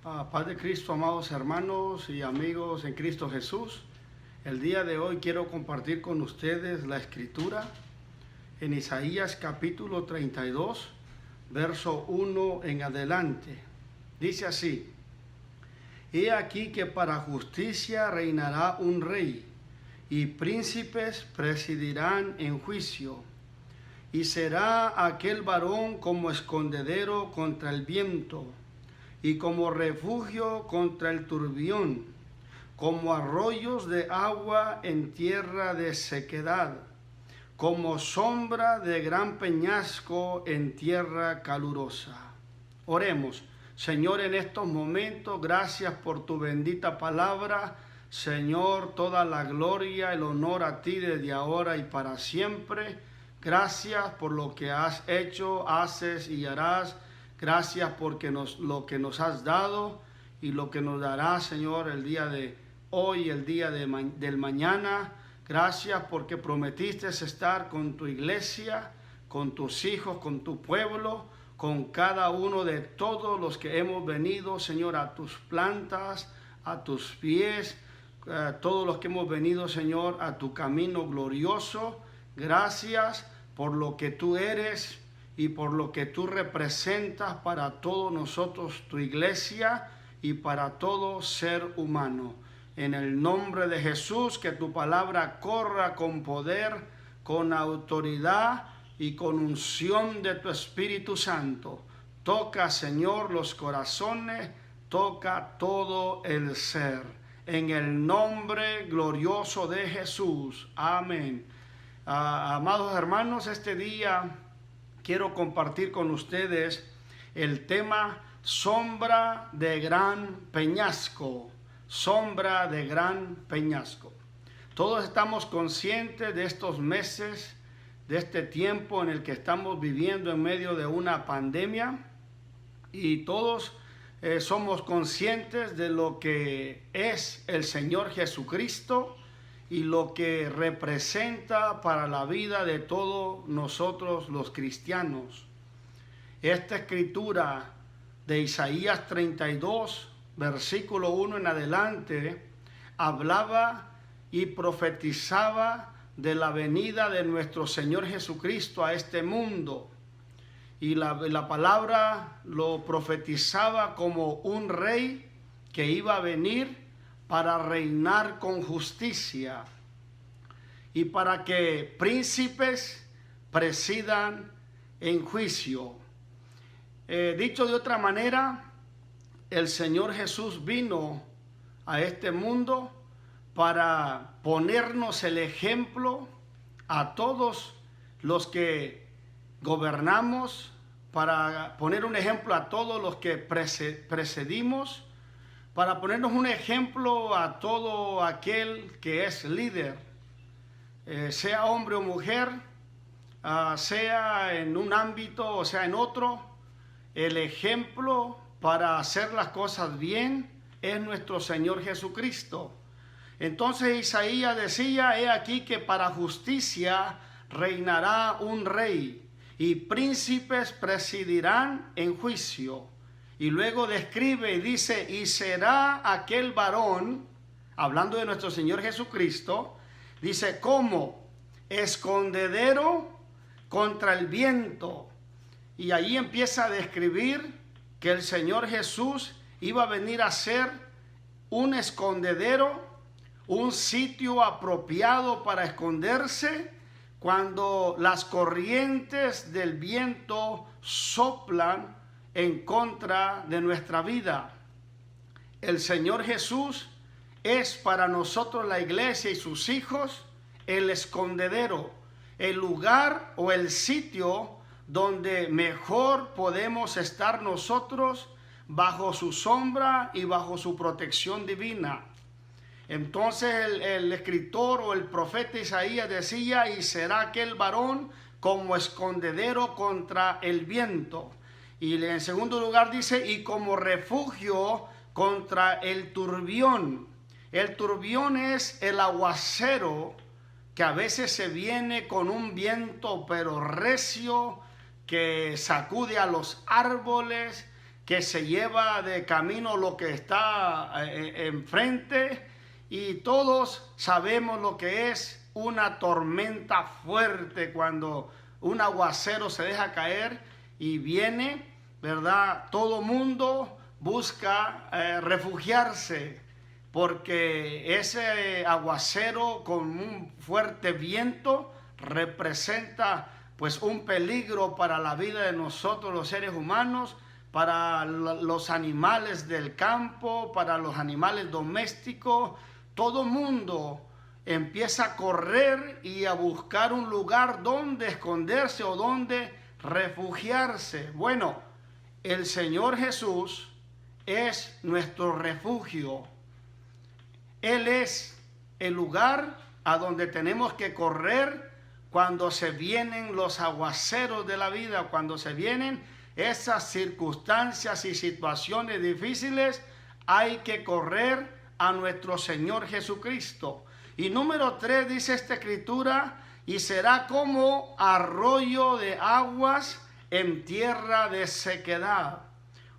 Paz de Cristo, amados hermanos y amigos en Cristo Jesús. El día de hoy quiero compartir con ustedes la escritura en Isaías capítulo 32, verso 1 en adelante. Dice así: He aquí que para justicia reinará un rey, y príncipes presidirán en juicio. Y será aquel varón como escondedero contra el viento, y como refugio contra el turbión, como arroyos de agua en tierra de sequedad, como sombra de gran peñasco en tierra calurosa. Oremos. Señor, en estos momentos, gracias por tu bendita palabra. Señor, toda la gloria, el honor a ti desde ahora y para siempre. Gracias por lo que has hecho, haces y harás. Gracias porque lo que nos has dado y lo que nos darás, Señor, el día de hoy, el día del mañana. Gracias porque prometiste estar con tu iglesia, con tus hijos, con tu pueblo, con cada uno de todos los que hemos venido, Señor, a tus plantas, a tus pies, todos los que hemos venido, Señor, a tu camino glorioso. Gracias por lo que tú eres y por lo que tú representas para todos nosotros, tu iglesia, y para todo ser humano. En el nombre de Jesús, que tu palabra corra con poder, con autoridad y con unción de tu Espíritu Santo. Toca, Señor, los corazones, toca todo el ser. En el nombre glorioso de Jesús. Amén. Amados hermanos, este día quiero compartir con ustedes el tema sombra de gran peñasco. Sombra de gran peñasco. Todos estamos conscientes de estos meses, de este tiempo en el que estamos viviendo en medio de una pandemia, y todos somos conscientes de lo que es el Señor Jesucristo y lo que representa para la vida de todos nosotros los cristianos. Esta escritura de Isaías 32, versículo 1 en adelante, hablaba y profetizaba de la venida de nuestro Señor Jesucristo a este mundo. Y la palabra lo profetizaba como un rey que iba a venir para reinar con justicia y para que príncipes presidan en juicio. Dicho de otra manera, el Señor Jesús vino a este mundo para ponernos el ejemplo a todos los que gobernamos, para poner un ejemplo a todos los que precedimos, para ponernos un ejemplo a todo aquel que es líder, sea hombre o mujer, sea en un ámbito o sea en otro. El ejemplo para hacer las cosas bien es nuestro Señor Jesucristo. Entonces Isaías decía: he aquí que para justicia reinará un rey, y príncipes presidirán en juicio. Y luego describe y dice: y será aquel varón, hablando de nuestro Señor Jesucristo, dice, como escondedero contra el viento. Y ahí empieza a describir que el Señor Jesús iba a venir a ser un escondedero, un sitio apropiado para esconderse cuando las corrientes del viento soplan en contra de nuestra vida. El Señor Jesús es para nosotros, la iglesia y sus hijos, el escondedero, el lugar o el sitio donde mejor podemos estar nosotros bajo su sombra y bajo su protección divina. Entonces el escritor o el profeta Isaías decía: y será aquel varón como escondedero contra el viento. Y en segundo lugar dice: y como refugio contra el turbión. El turbión es el aguacero que a veces se viene con un viento pero recio, que sacude a los árboles, que se lleva de camino lo que está enfrente, y todos sabemos lo que es una tormenta fuerte cuando un aguacero se deja caer y viene, ¿verdad? Todo mundo busca refugiarse, porque ese aguacero con un fuerte viento representa pues un peligro para la vida de nosotros los seres humanos, para los animales del campo, para los animales domésticos. Todo mundo empieza a correr y a buscar un lugar donde esconderse o donde refugiarse. Bueno, el Señor Jesús es nuestro refugio. Él es el lugar a donde tenemos que correr cuando se vienen los aguaceros de la vida, cuando se vienen esas circunstancias y situaciones difíciles. Hay que correr a nuestro Señor Jesucristo. Y número 3 dice esta escritura: y será como arroyo de aguas en tierra de sequedad.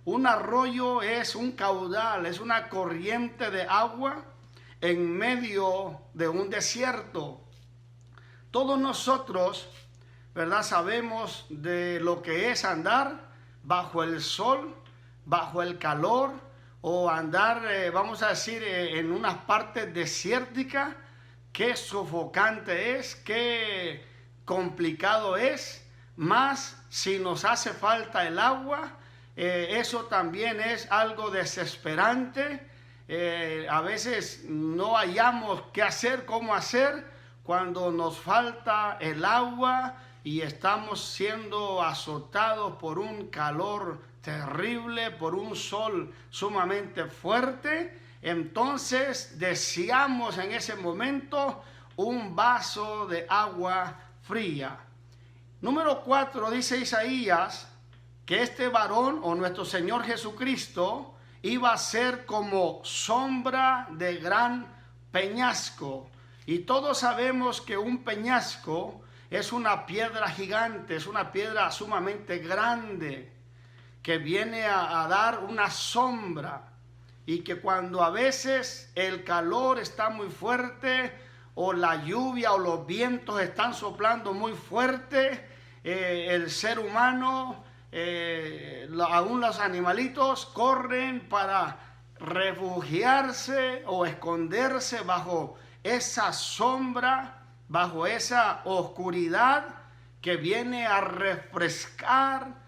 Un arroyo es un caudal, es una corriente de agua en medio de un desierto. Todos nosotros, ¿verdad?, sabemos de lo que es andar bajo el sol, bajo el calor, o andar, vamos a decir, en unas partes desérticas. Qué sofocante es, qué complicado es. Más si nos hace falta el agua, eso también es algo desesperante. A veces no hallamos qué hacer, cómo hacer, cuando nos falta el agua y estamos siendo azotados por un calor terrible, por un sol sumamente fuerte. Entonces deseamos en ese momento un vaso de agua fría. Número 4 dice Isaías que este varón, o nuestro Señor Jesucristo, iba a ser como sombra de gran peñasco. Y todos sabemos que un peñasco es una piedra gigante, es una piedra sumamente grande, que viene a dar una sombra. Y que cuando a veces el calor está muy fuerte, o la lluvia o los vientos están soplando muy fuerte, el ser humano, aún los animalitos, corren para refugiarse o esconderse bajo esa sombra, bajo esa oscuridad que viene a refrescar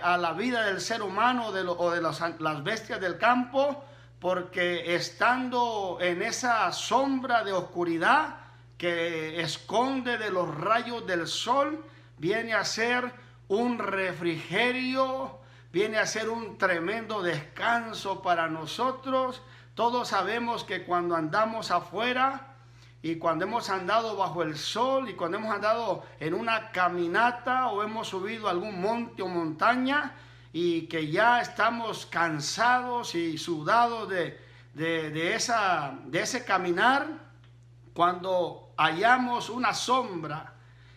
a la vida del ser humano o de las bestias del campo, porque estando en esa sombra de oscuridad que esconde de los rayos del sol, viene a ser un refrigerio, viene a ser un tremendo descanso para nosotros. Todos sabemos que cuando andamos afuera, y cuando hemos andado bajo el sol, y cuando hemos andado en una caminata o hemos subido algún monte o montaña, y que ya estamos cansados y sudados de ese caminar, cuando hallamos una sombra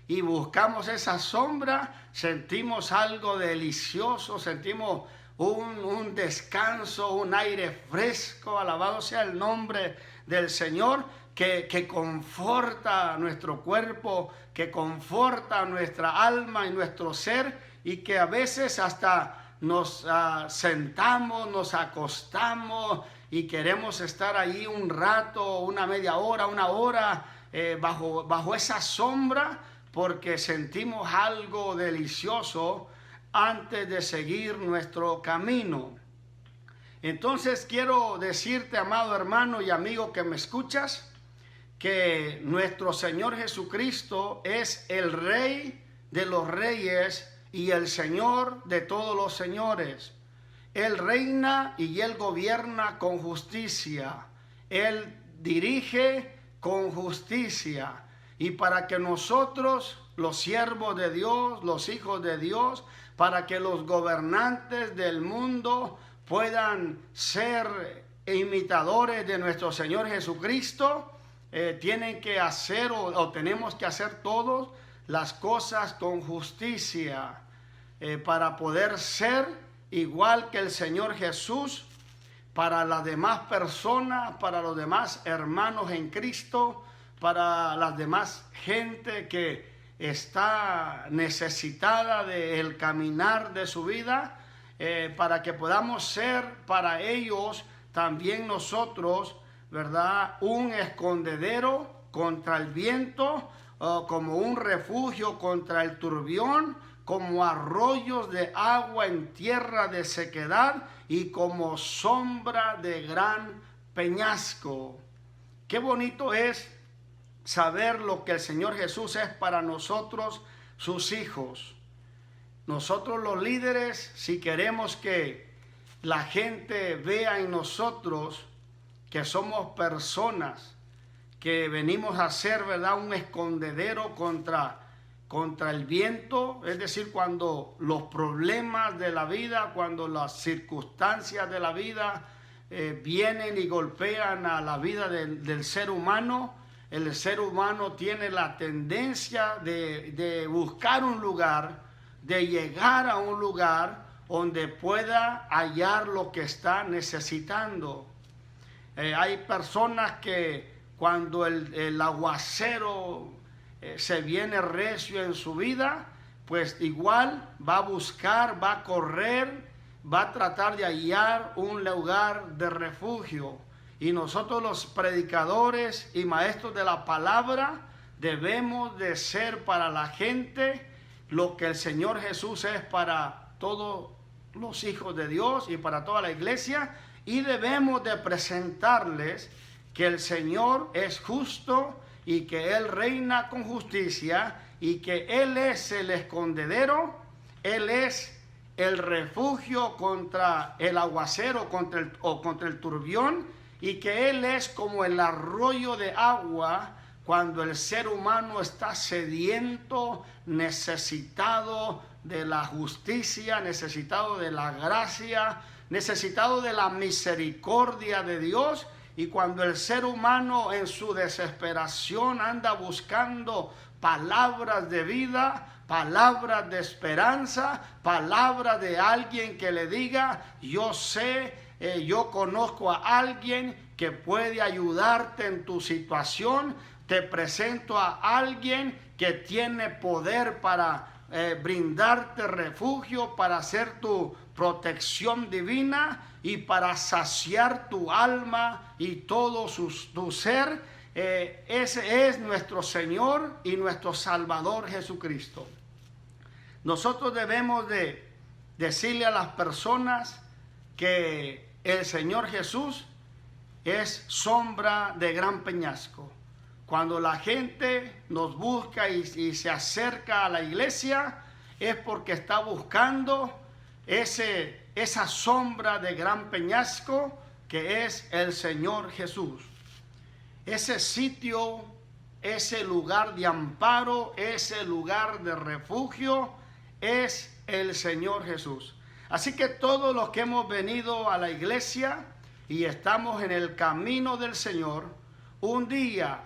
y buscamos esa sombra, sentimos algo delicioso, sentimos un descanso, un aire fresco. Alabado sea el nombre del Señor, que conforta nuestro cuerpo, que conforta nuestra alma y nuestro ser, y que a veces hasta nos sentamos, nos acostamos y queremos estar allí un rato, una media hora, una hora, bajo esa sombra, porque sentimos algo delicioso antes de seguir nuestro camino. Entonces quiero decirte, amado hermano y amigo que me escuchas, que nuestro Señor Jesucristo es el Rey de los reyes y el Señor de todos los señores. Él reina y Él gobierna con justicia. Él dirige con justicia. Y para que nosotros, los siervos de Dios, los hijos de Dios, para que los gobernantes del mundo puedan ser imitadores de nuestro Señor Jesucristo, tienen que hacer o tenemos que hacer todos las cosas con justicia, para poder ser igual que el Señor Jesús, para las demás personas, para los demás hermanos en Cristo, para las demás gente que está necesitada del caminar de su vida, para que podamos ser para ellos también nosotros, ¿verdad?, un escondedero contra el viento, como un refugio contra el turbión, como arroyos de agua en tierra de sequedad y como sombra de gran peñasco. Qué bonito es saber lo que el Señor Jesús es para nosotros, sus hijos. Nosotros los líderes, si queremos que la gente vea en nosotros que somos personas que venimos a ser, ¿verdad?, un escondedero contra el viento, es decir, cuando los problemas de la vida, cuando las circunstancias de la vida vienen y golpean a la vida del ser humano, el ser humano tiene la tendencia de buscar un lugar, de llegar a un lugar donde pueda hallar lo que está necesitando. Hay personas que cuando el aguacero se viene recio en su vida, pues igual va a buscar, va a correr, va a tratar de hallar un lugar de refugio. Y nosotros los predicadores y maestros de la palabra debemos de ser para la gente lo que el Señor Jesús es para todos los hijos de Dios y para toda la iglesia, y debemos de presentarles que el Señor es justo y que Él reina con justicia y que Él es el escondedero, Él es el refugio contra el aguacero contra el turbión, y que Él es como el arroyo de agua cuando el ser humano está sediento, necesitado de la justicia, necesitado de la gracia, necesitado de la misericordia de Dios. Y cuando el ser humano en su desesperación anda buscando palabras de vida, palabras de esperanza, palabras de alguien que le diga: yo sé, yo conozco a alguien que puede ayudarte en tu situación, te presento a alguien que tiene poder para brindarte refugio, para hacer tu protección divina y para saciar tu alma y todo tu ser. Ese es nuestro Señor y nuestro Salvador Jesucristo. Nosotros debemos de decirle a las personas que el Señor Jesús es sombra de gran peñasco. Cuando la gente nos busca y se acerca a la iglesia, es porque está buscando esa sombra de gran peñasco que es el Señor Jesús. Ese sitio, ese lugar de amparo, ese lugar de refugio es el Señor Jesús. Así que todos los que hemos venido a la iglesia y estamos en el camino del Señor, un día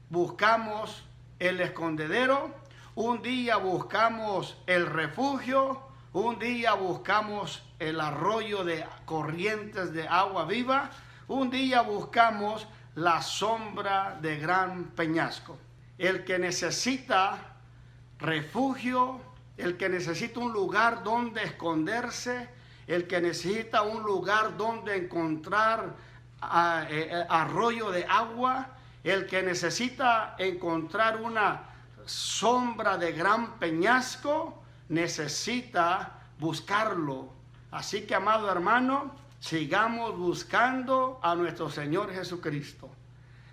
buscamos el escondedero, un día buscamos el refugio, un día buscamos el arroyo de corrientes de agua viva, un día buscamos la sombra de gran peñasco. El que necesita refugio, el que necesita un lugar donde esconderse, el que necesita un lugar donde encontrar arroyo de agua, el que necesita encontrar una sombra de gran peñasco, necesita buscarlo. Así que, amado hermano, sigamos buscando a nuestro Señor Jesucristo.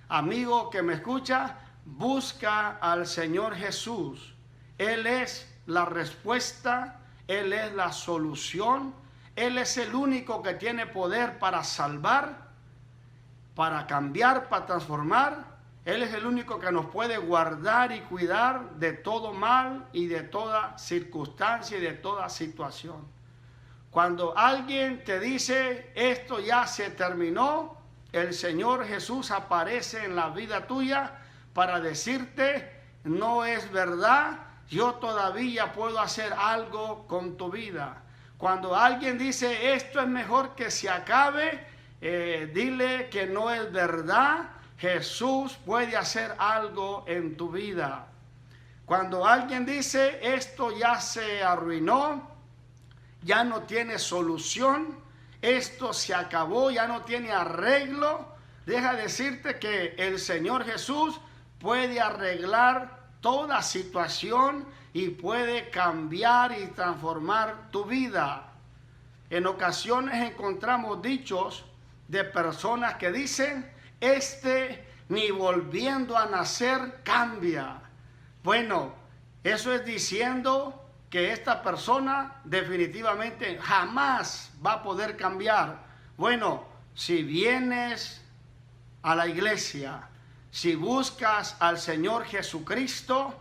Amigo que me escucha, busca al Señor Jesús. Él es la respuesta, Él es la solución, Él es el único que tiene poder para salvar, para cambiar, para transformar. Él es el único que nos puede guardar y cuidar de todo mal y de toda circunstancia y de toda situación. Cuando alguien te dice esto ya se terminó, el Señor Jesús aparece en la vida tuya para decirte: no es verdad, yo todavía puedo hacer algo con tu vida. Cuando alguien dice esto es mejor que se acabe, dile que no es verdad. Jesús puede hacer algo en tu vida. Cuando alguien dice esto ya se arruinó, ya no tiene solución, esto se acabó, ya no tiene arreglo, deja decirte que el Señor Jesús puede arreglar toda situación y puede cambiar y transformar tu vida. En ocasiones encontramos dichos de personas que dicen, ni volviendo a nacer cambia. Bueno, eso es diciendo que esta persona definitivamente jamás va a poder cambiar. Bueno, si vienes a la iglesia, si buscas al Señor Jesucristo,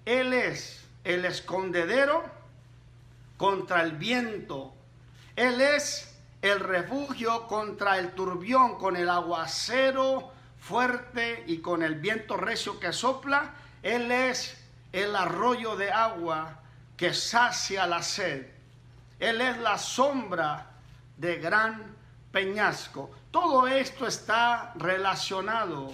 Él es el escondedero contra el viento. Él es el refugio contra el turbión, con el aguacero fuerte y con el viento recio que sopla. Él es el arroyo de agua que sacia la sed. Él es la sombra de gran peñasco. Todo esto está relacionado.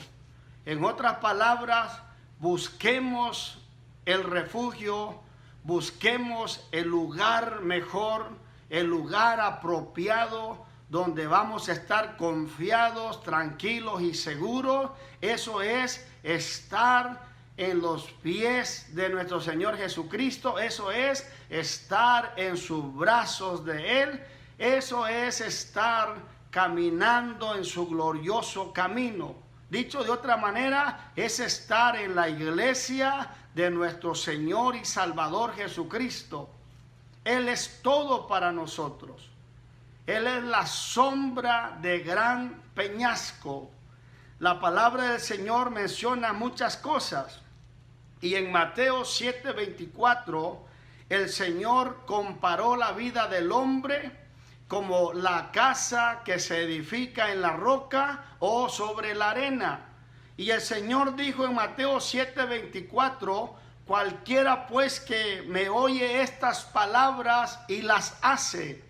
En otras palabras, busquemos el refugio, busquemos el lugar mejor, el lugar apropiado, donde vamos a estar confiados, tranquilos y seguros. Eso es estar en los pies de nuestro Señor Jesucristo. Eso es estar en sus brazos de Él. Eso es estar caminando en su glorioso camino. Dicho de otra manera, es estar en la iglesia de nuestro Señor y Salvador Jesucristo. Él es todo para nosotros. Él es la sombra de gran peñasco. La palabra del Señor menciona muchas cosas. Y en Mateo 7:24, el Señor comparó la vida del hombre como la casa que se edifica en la roca o sobre la arena. Y el Señor dijo en Mateo 7:24, cualquiera pues que me oye estas palabras y las hace,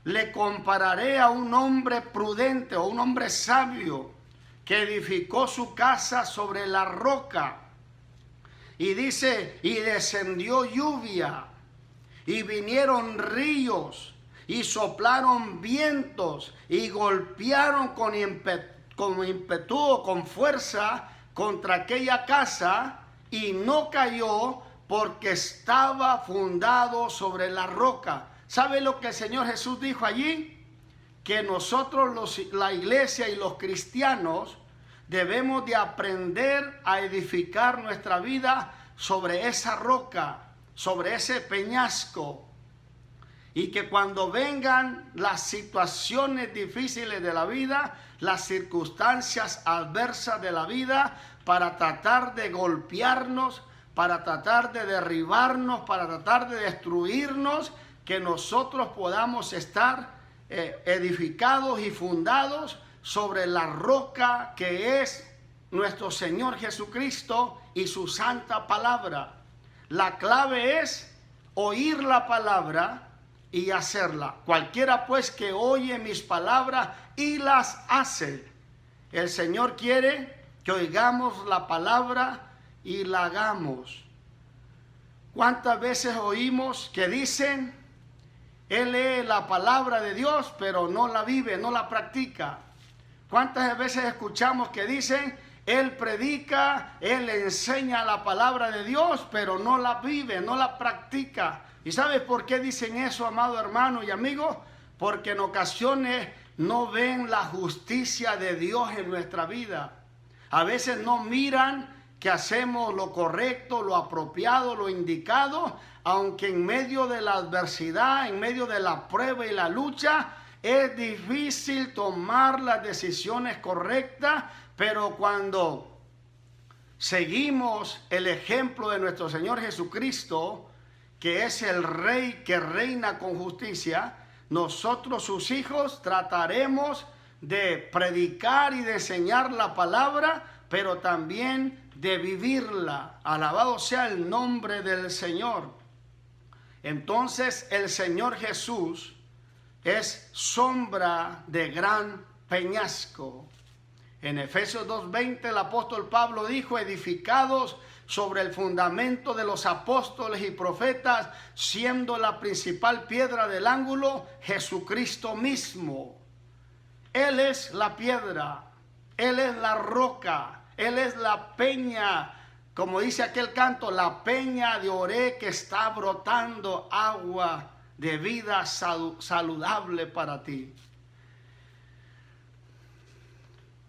le compararé a un hombre prudente o un hombre sabio que edificó su casa sobre la roca. Y dice, y descendió lluvia, y vinieron ríos, y soplaron vientos, y golpearon con ímpetu, con fuerza, contra aquella casa, y no cayó, porque estaba fundado sobre la roca. ¿Sabe lo que el Señor Jesús dijo allí? Que nosotros, la iglesia y los cristianos, debemos de aprender a edificar nuestra vida sobre esa roca, sobre ese peñasco. Y que cuando vengan las situaciones difíciles de la vida, las circunstancias adversas de la vida, para tratar de golpearnos, para tratar de derribarnos, para tratar de destruirnos, que nosotros podamos estar edificados y fundados sobre la roca que es nuestro Señor Jesucristo y su santa palabra. La clave es oír la palabra y hacerla. Cualquiera pues que oye mis palabras y las hace. El Señor quiere que oigamos la palabra y la hagamos. ¿Cuántas veces oímos que dicen, él lee la palabra de Dios, pero no la vive, no la practica? ¿Cuántas veces escuchamos que dicen, él predica, él enseña la palabra de Dios, pero no la vive, no la practica? ¿Y sabes por qué dicen eso, amado hermano y amigo? Porque en ocasiones no ven la justicia de Dios en nuestra vida. A veces no miran que hacemos lo correcto, lo apropiado, lo indicado, aunque en medio de la adversidad, en medio de la prueba y la lucha, es difícil tomar las decisiones correctas, pero cuando seguimos el ejemplo de nuestro Señor Jesucristo, que es el Rey que reina con justicia, nosotros sus hijos trataremos de predicar y de enseñar la palabra, pero también de vivirla. Alabado sea el nombre del Señor. Entonces el Señor Jesús es sombra de gran peñasco. En Efesios 2:20 el apóstol Pablo dijo: edificados sobre el fundamento de los apóstoles y profetas, siendo la principal piedra del ángulo Jesucristo mismo. Él es la piedra, Él es la roca, Él es la peña, como dice aquel canto, la peña de Oré que está brotando agua de vida saludable para ti.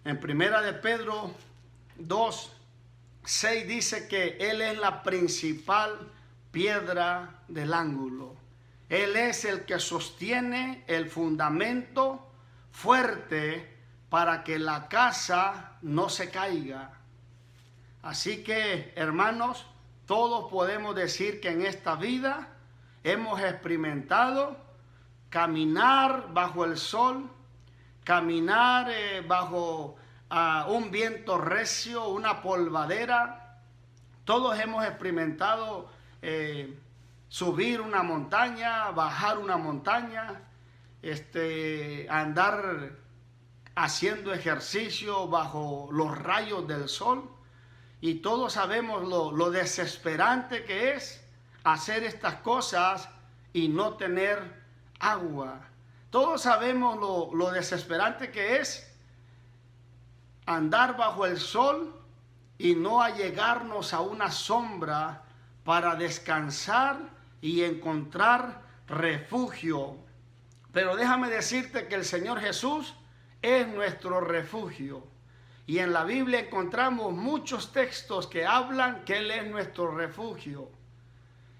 En Primera de Pedro 2:6 dice que Él es la principal piedra del ángulo. Él es el que sostiene el fundamento fuerte para que la casa no se caiga. Así que, hermanos, todos podemos decir que en esta vida hemos experimentado caminar bajo el sol, caminar bajo un viento recio, una polvadera. Todos hemos experimentado subir una montaña, bajar una montaña, andar haciendo ejercicio bajo los rayos del sol. Y todos sabemos lo desesperante que es hacer estas cosas y no tener agua. Todos sabemos lo desesperante que es andar bajo el sol y no allegarnos a una sombra para descansar y encontrar refugio. Pero déjame decirte que el Señor Jesús es nuestro refugio. Y en la Biblia encontramos muchos textos que hablan que Él es nuestro refugio.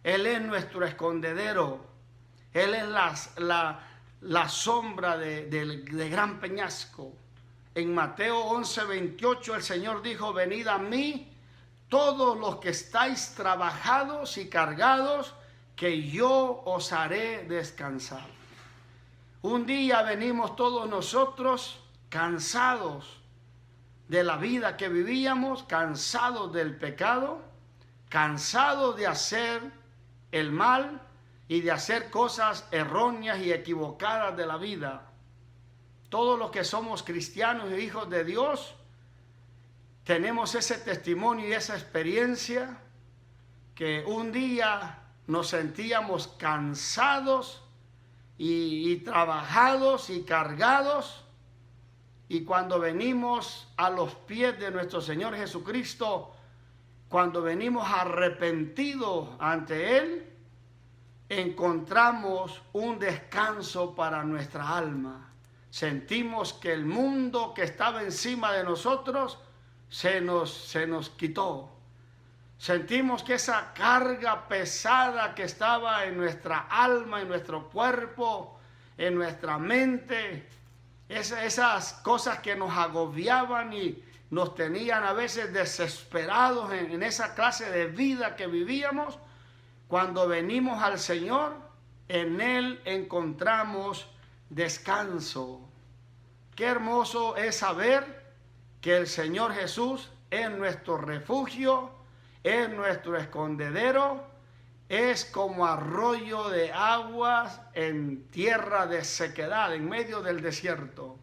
Él es nuestro escondedero. Él es la sombra de gran peñasco. En Mateo 11:28 el Señor dijo: venid a mí todos los que estáis trabajados y cargados, que yo os haré descansar. Un día venimos todos nosotros cansados de la vida que vivíamos, cansados del pecado, cansados de hacer el mal y de hacer cosas erróneas y equivocadas de la vida. Todos los que somos cristianos e hijos de Dios tenemos ese testimonio y esa experiencia, que un día nos sentíamos cansados y trabajados y cargados, y cuando venimos a los pies de nuestro Señor Jesucristo, cuando venimos arrepentidos ante Él, encontramos un descanso para nuestra alma. Sentimos que el mundo que estaba encima de nosotros se nos quitó. Sentimos que esa carga pesada que estaba en nuestra alma, en nuestro cuerpo, en nuestra mente, esas cosas que nos agobiaban y nos tenían a veces desesperados en esa clase de vida que vivíamos, cuando venimos al Señor, en Él encontramos descanso. Qué hermoso es saber que el Señor Jesús es nuestro refugio, es nuestro escondedero, es como arroyo de aguas en tierra de sequedad, en medio del desierto.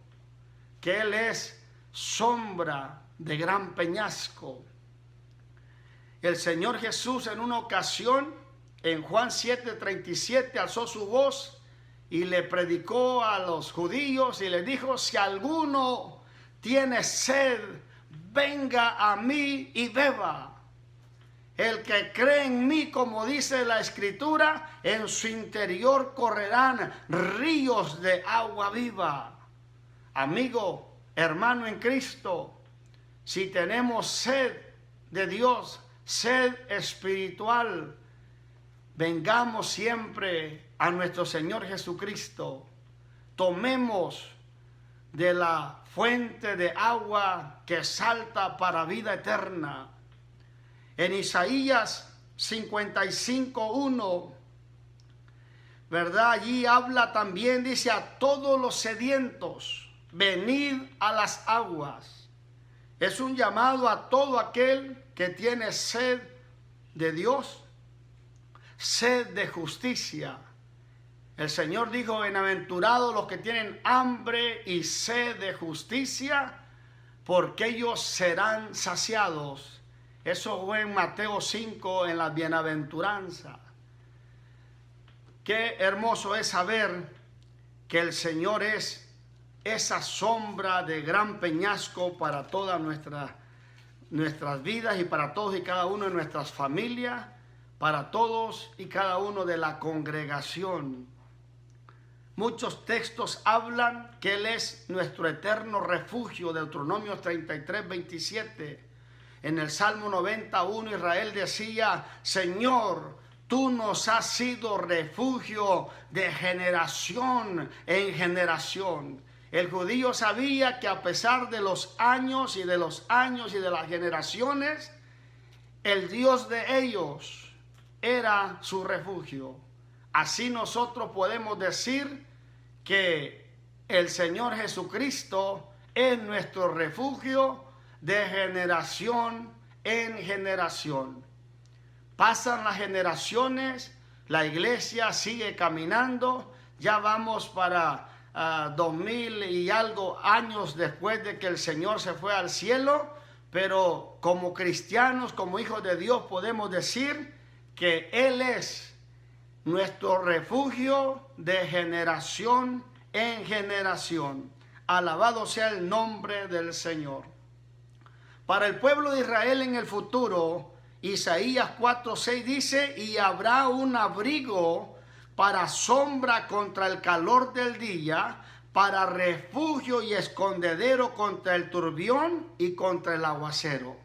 Que Él es sombra de gran peñasco. El Señor Jesús en una ocasión, en Juan 7:37, alzó su voz y le predicó a los judíos y les dijo: si alguno tiene sed, venga a mí y beba. El que cree en mí, como dice la Escritura, en su interior correrán ríos de agua viva. Amigo, hermano en Cristo, si tenemos sed de Dios, sed espiritual, vengamos siempre a nuestro Señor Jesucristo. Tomemos de la fuente de agua que salta para vida eterna. En Isaías 55:1, ¿verdad? Allí habla también, dice: a todos los sedientos, venid a las aguas. Es un llamado a todo aquel que tiene sed de Dios. sed de justicia. El Señor dijo, bienaventurados los que tienen hambre y sed de justicia, porque ellos serán saciados. Eso fue en Mateo 5, en la bienaventuranza. Qué hermoso es saber que el Señor es esa sombra de gran peñasco para todas nuestras vidas y para todos y cada uno de nuestras familias, para todos y cada uno de la congregación. Muchos textos hablan que Él es nuestro eterno refugio, Deuteronomio 33, 27. En el Salmo 91 Israel decía, Señor, tú nos has sido refugio de generación en generación. El judío sabía que a pesar de los años y de los años y de las generaciones, el Dios de ellos era su refugio. Así nosotros podemos decir que el Señor Jesucristo es nuestro refugio de generación en generación. Pasan las generaciones, la iglesia sigue caminando, ya vamos para 2000 y algo años después de que el Señor se fue al cielo, pero como cristianos, como hijos de Dios, podemos decir que Él es nuestro refugio de generación en generación. Alabado sea el nombre del Señor. Para el pueblo de Israel en el futuro, Isaías 4:6 dice, y habrá un abrigo para sombra contra el calor del día, para refugio y escondedero contra el turbión y contra el aguacero.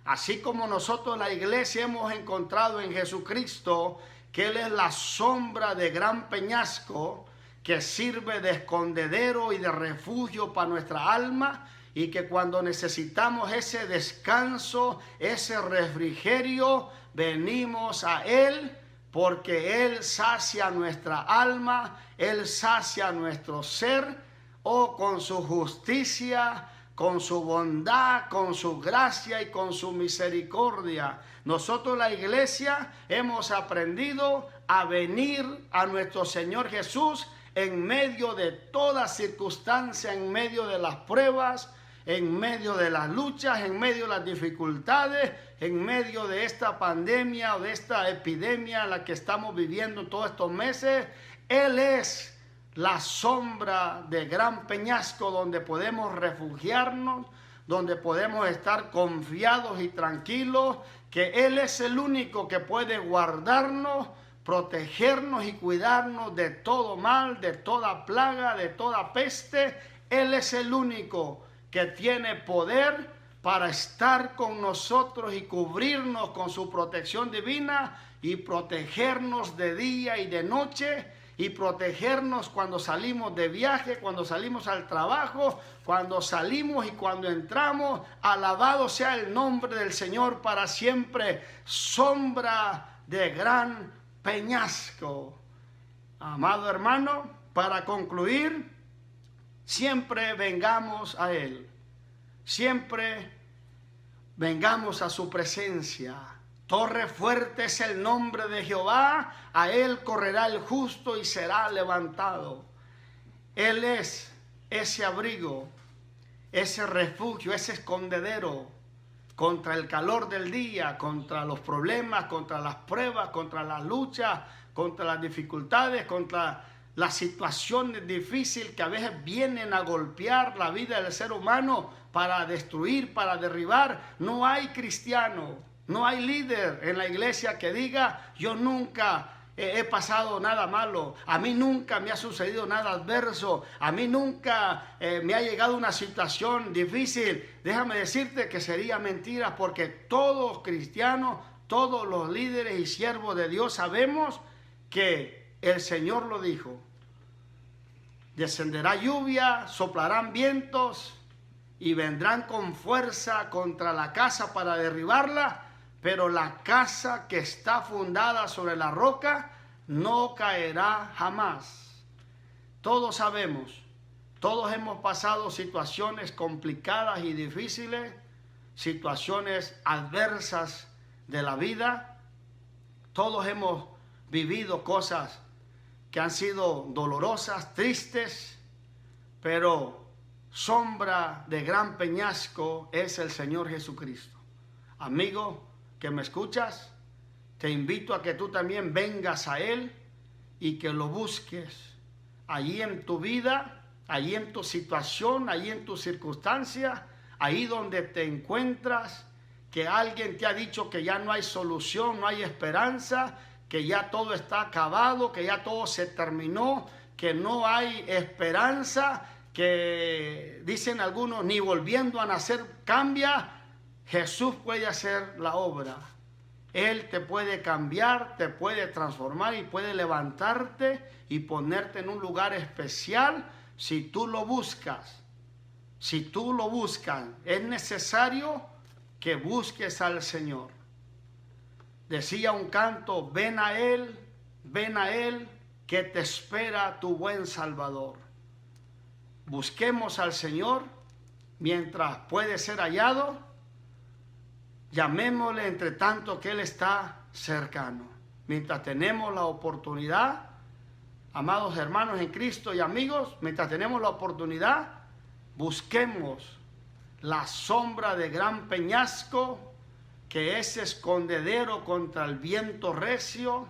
Así como nosotros la iglesia hemos encontrado en Jesucristo que Él es la sombra de gran peñasco que sirve de escondedero y de refugio para nuestra alma, y que cuando necesitamos ese descanso, ese refrigerio, venimos a Él, porque Él sacia nuestra alma, Él sacia nuestro ser, con su justicia, con su bondad, con su gracia y con su misericordia. Nosotros la iglesia hemos aprendido a venir a nuestro Señor Jesús en medio de toda circunstancia, en medio de las pruebas, en medio de las luchas, en medio de las dificultades, en medio de esta pandemia o de esta epidemia en la que estamos viviendo todos estos meses. Él es la sombra de gran peñasco donde podemos refugiarnos, donde podemos estar confiados y tranquilos, que Él es el único que puede guardarnos, protegernos y cuidarnos de todo mal, de toda plaga, de toda peste. Él es el único que tiene poder para estar con nosotros y cubrirnos con su protección divina y protegernos de día y de noche, y protegernos cuando salimos de viaje, cuando salimos al trabajo, cuando salimos y cuando entramos. Alabado sea el nombre del Señor para siempre. Sombra de gran peñasco. Amado hermano, para concluir, siempre vengamos a Él. Siempre vengamos a su presencia. Torre fuerte es el nombre de Jehová, a Él correrá el justo y será levantado. Él es ese abrigo, ese refugio, ese escondedero contra el calor del día, contra los problemas, contra las pruebas, contra las luchas, contra las dificultades, contra las situaciones difíciles que a veces vienen a golpear la vida del ser humano para destruir, para derribar. No hay cristiano, no hay líder en la iglesia que diga, yo nunca he pasado nada malo, a mí nunca me ha sucedido nada adverso, a mí nunca me ha llegado una situación difícil. Déjame decirte que sería mentira, porque todos cristianos, todos los líderes y siervos de Dios sabemos que el Señor lo dijo. Descenderá lluvia, soplarán vientos y vendrán con fuerza contra la casa para derribarla, pero la casa que está fundada sobre la roca no caerá jamás. Todos sabemos, todos hemos pasado situaciones complicadas y difíciles, situaciones adversas de la vida. Todos hemos vivido cosas que han sido dolorosas, tristes, pero sombra de gran peñasco es el Señor Jesucristo. Amigo que me escuchas, te invito a que tú también vengas a Él y que lo busques allí en tu vida, allí en tu situación, allí en tu circunstancia, ahí donde te encuentras, que alguien te ha dicho que ya no hay solución, no hay esperanza, que ya todo está acabado, que ya todo se terminó, que no hay esperanza, que dicen algunos ni volviendo a nacer cambia. Jesús puede hacer la obra. Él te puede cambiar, te puede transformar y puede levantarte y ponerte en un lugar especial si tú lo buscas. Si tú lo buscas, es necesario que busques al Señor. Decía un canto, ven a Él, que te espera tu buen Salvador. Busquemos al Señor mientras puede ser hallado. Llamémosle entre tanto que Él está cercano. Mientras tenemos la oportunidad, amados hermanos en Cristo y amigos, mientras tenemos la oportunidad, busquemos la sombra de gran peñasco, que es escondedero contra el viento recio,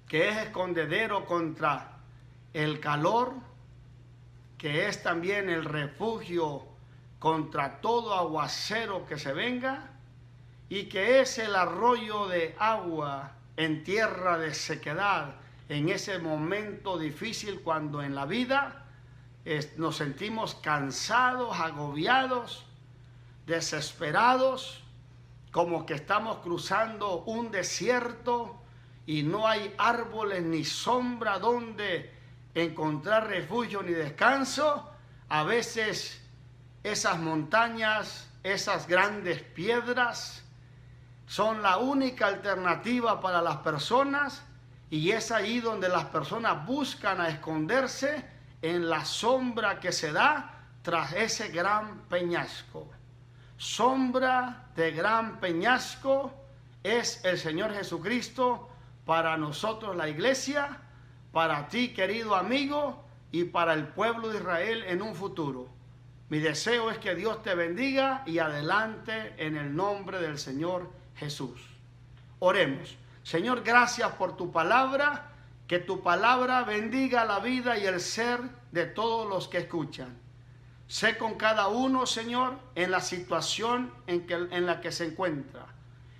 que es escondedero contra el calor, que es también el refugio contra todo aguacero que se venga, y que es el arroyo de agua en tierra de sequedad, en ese momento difícil cuando en la vida nos sentimos cansados, agobiados, desesperados, como que estamos cruzando un desierto y no hay árboles ni sombra donde encontrar refugio ni descanso. A veces esas montañas, esas grandes piedras son la única alternativa para las personas, y es ahí donde las personas buscan a esconderse en la sombra que se da tras ese gran peñasco. Sombra de gran peñasco es el Señor Jesucristo para nosotros, la iglesia, para ti, querido amigo, y para el pueblo de Israel en un futuro. Mi deseo es que Dios te bendiga y adelante en el nombre del Señor Jesús. Oremos. Señor, gracias por tu palabra, que tu palabra bendiga la vida y el ser de todos los que escuchan. Sé con cada uno, Señor, en la situación en la que se encuentra,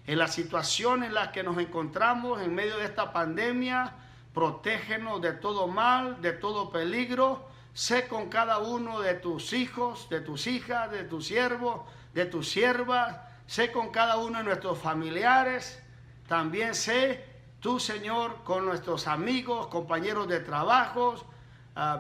en la situación en la que nos encontramos en medio de esta pandemia. Protégenos de todo mal, de todo peligro. Sé con cada uno de tus hijos, de tus hijas, de tus siervos, de tus siervas. Sé con cada uno de nuestros familiares. También sé tú, Señor, con nuestros amigos, compañeros de trabajos,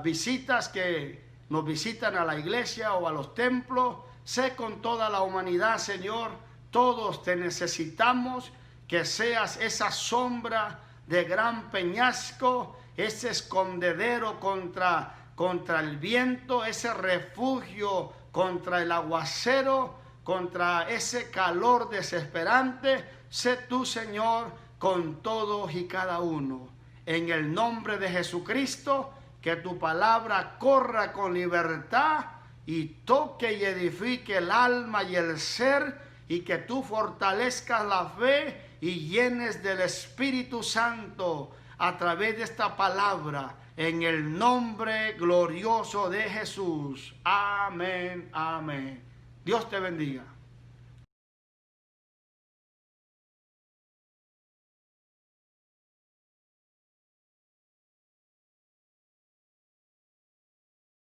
visitas que nos visitan a la iglesia o a los templos. Sé con toda la humanidad, Señor. Todos te necesitamos, que seas esa sombra de gran peñasco, ese escondedero contra el viento, ese refugio contra el aguacero, contra ese calor desesperante. Sé tú, Señor, con todos y cada uno. En el nombre de Jesucristo, que tu palabra corra con libertad y toque y edifique el alma y el ser, y que tú fortalezcas la fe y llenes del Espíritu Santo a través de esta palabra, en el nombre glorioso de Jesús. Amén, amén. Dios te bendiga.